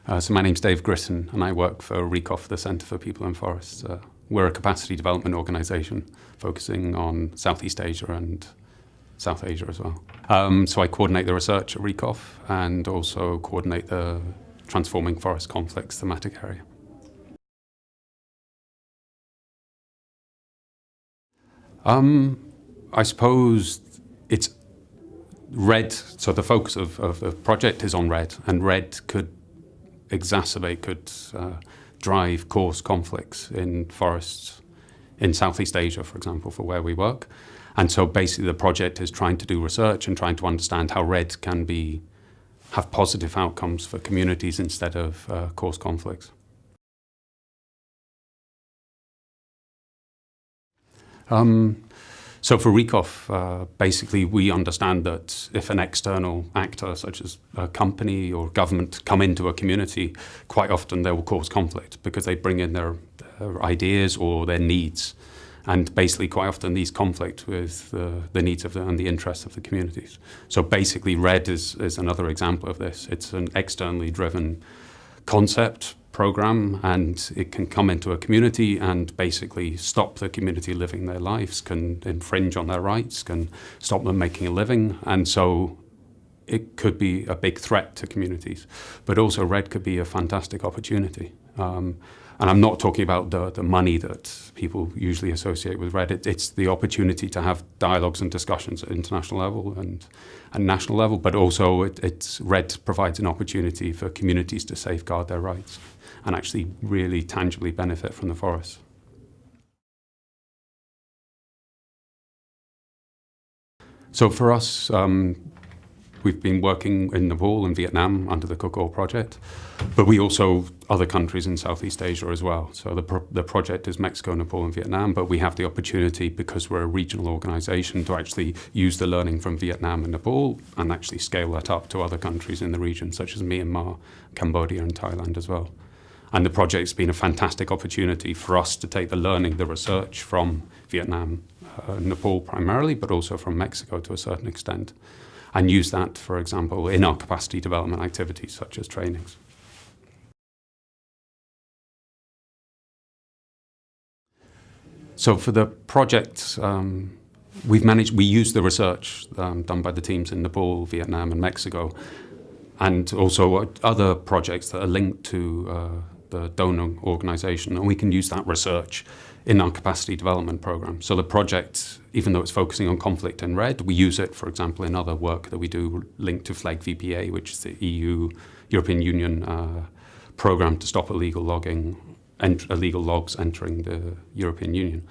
So my name's Dave Gritten, and I work for RECOFTC, the Centre for People and Forests. We're a capacity development organisation focusing on Southeast Asia and South Asia as well. So I coordinate the research at RECOFTC and also coordinate the Transforming Forest Conflicts thematic area. I suppose it's REDD, so the focus of the project is on REDD, and REDD could cause conflicts in forests in Southeast Asia, for example, for where we work. And so basically the project is trying to do research and trying to understand how REDD can have positive outcomes for communities instead of cause conflicts. So for RECOFTC, basically we understand that if an external actor, such as a company or government, come into a community, quite often they will cause conflict because they bring in their ideas or their needs. And basically quite often these conflict with the needs of and the interests of the communities. So basically REDD is another example of this. It's an externally driven concept program, and it can come into a community and basically stop the community living their lives, can infringe on their rights, can stop them making a living, and so it could be a big threat to communities. But also REDD could be a fantastic opportunity. And I'm not talking about the money that people usually associate with REDD. It's the opportunity to have dialogues and discussions at international level and national level, but also REDD provides an opportunity for communities to safeguard their rights and actually really tangibly benefit from the forests. So for us, we've been working in Nepal and Vietnam under the Cook Oil project, but we also other countries in Southeast Asia as well. So the project is Mexico, Nepal and Vietnam, but we have the opportunity, because we're a regional organisation, to actually use the learning from Vietnam and Nepal and actually scale that up to other countries in the region, such as Myanmar, Cambodia and Thailand as well. And the project's been a fantastic opportunity for us to take the learning, the research from Vietnam, Nepal primarily, but also from Mexico to a certain extent, and use that, for example, in our capacity development activities, such as trainings. So for the project, we use the research done by the teams in Nepal, Vietnam and Mexico, and also other projects that are linked to the donor organisation, and we can use that research in our capacity development program. So the project, even though it's focusing on conflict and REDD, we use it, for example, in other work that we do linked to FLEG VPA, which is the European Union program to stop illegal logs entering the European Union.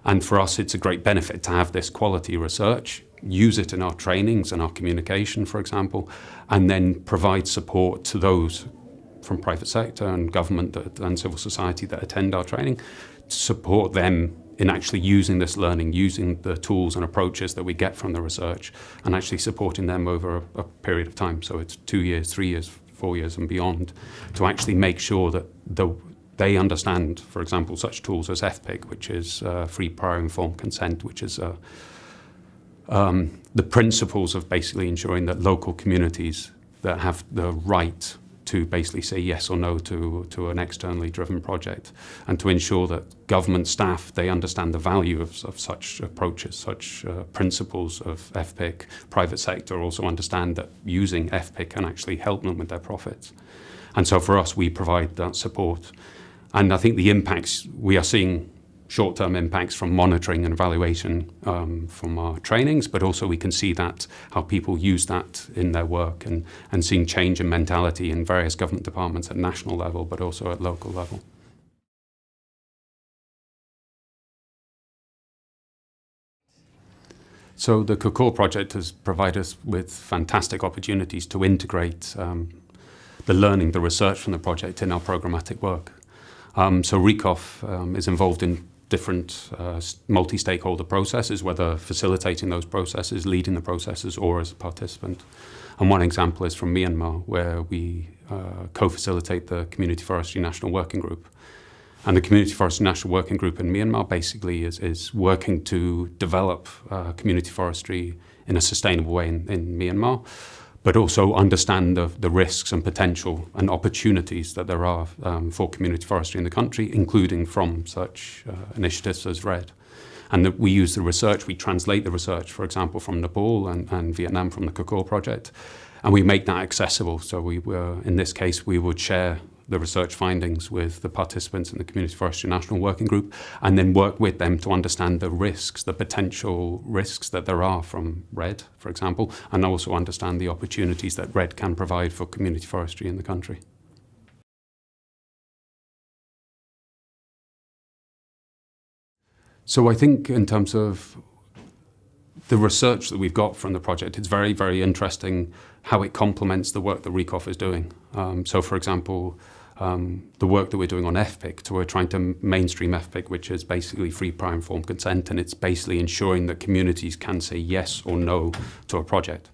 And for us, it's a great benefit to have this quality research, use it in our trainings and our communication, for example, and then provide support to those from private sector and government and civil society that attend our training, to support them in actually using this learning, using the tools and approaches that we get from the research, and actually supporting them over a period of time. So it's 2 years, 3 years, 4 years and beyond, to actually make sure that they understand, for example, such tools as FPIC, which is free prior informed consent, which is the principles of basically ensuring that local communities that have the right to basically say yes or no to an externally driven project, and to ensure that government staff, they understand the value of such approaches, such principles of FPIC. Private sector also understand that using FPIC can actually help them with their profits. And so for us, we provide that support. And I think the impacts, we are seeing short-term impacts from monitoring and evaluation from our trainings, but also we can see that how people use that in their work, and seeing change in mentality in various government departments at national level, but also at local level. So the Cook Oil project has provided us with fantastic opportunities to integrate the learning, the research from the project in our programmatic work. So RECOFTC is involved in different multi-stakeholder processes, whether facilitating those processes, leading the processes, or as a participant. And one example is from Myanmar, where we co-facilitate the Community Forestry National Working Group. And the Community Forestry National Working Group in Myanmar basically is working to develop community forestry in a sustainable way in Myanmar, but also understand the risks and potential and opportunities that there are for community forestry in the country, including from such initiatives as REDD. And that we use the research, we translate the research, for example, from Nepal and Vietnam from the Kakor project, and we make that accessible. So in this case, we would share the research findings with the participants in the Community Forestry National Working Group, and then work with them to understand the risks, the potential risks that there are from REDD, for example, and also understand the opportunities that REDD can provide for community forestry in the country. So I think in terms of the research that we've got from the project, it's very, very interesting how it complements the work that RECOF is doing. So for example, the work that we're doing on FPIC, so we're trying to mainstream FPIC, which is basically free, prior, informed consent, and it's basically ensuring that communities can say yes or no to a project,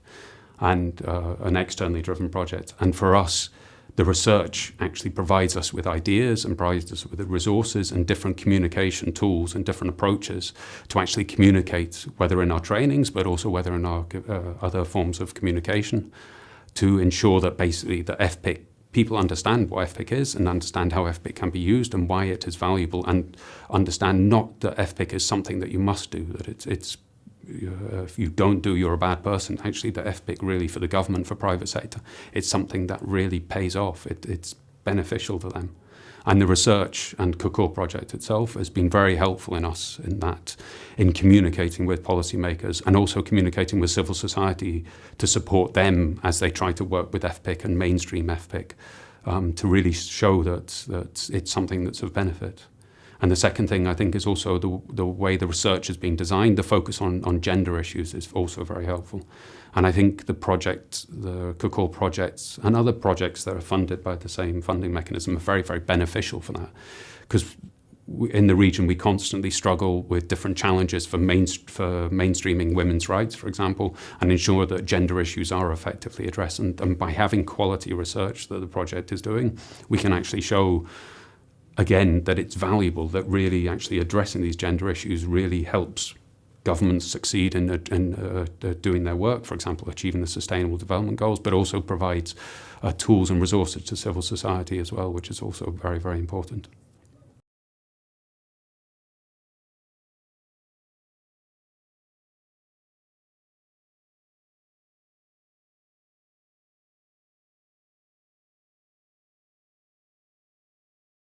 and an externally driven project. And for us, the research actually provides us with ideas and provides us with the resources and different communication tools and different approaches to actually communicate, whether in our trainings, but also whether in our other forms of communication, to ensure that basically the FPIC, people understand what FPIC is and understand how FPIC can be used and why it is valuable, and understand not that FPIC is something that you must do, that it's if you don't do, you're a bad person. Actually, the FPIC really, for the government, for private sector, it's something that really pays off. It's beneficial to them. And the research and Kakor project itself has been very helpful in us in that, in communicating with policymakers and also communicating with civil society to support them as they try to work with FPIC and mainstream FPIC, to really show that it's something that's of benefit. And the second thing, I think, is also the way the research has been designed. The focus on gender issues is also very helpful. And I think the project, the Kakor projects and other projects that are funded by the same funding mechanism are very, very beneficial for that. Because in the region, we constantly struggle with different challenges for mainstreaming women's rights, for example, and ensure that gender issues are effectively addressed. And by having quality research that the project is doing, we can actually show, again, that it's valuable, that really actually addressing these gender issues really helps governments succeed in doing their work, for example, achieving the Sustainable Development Goals, but also provides tools and resources to civil society as well, which is also very, very important.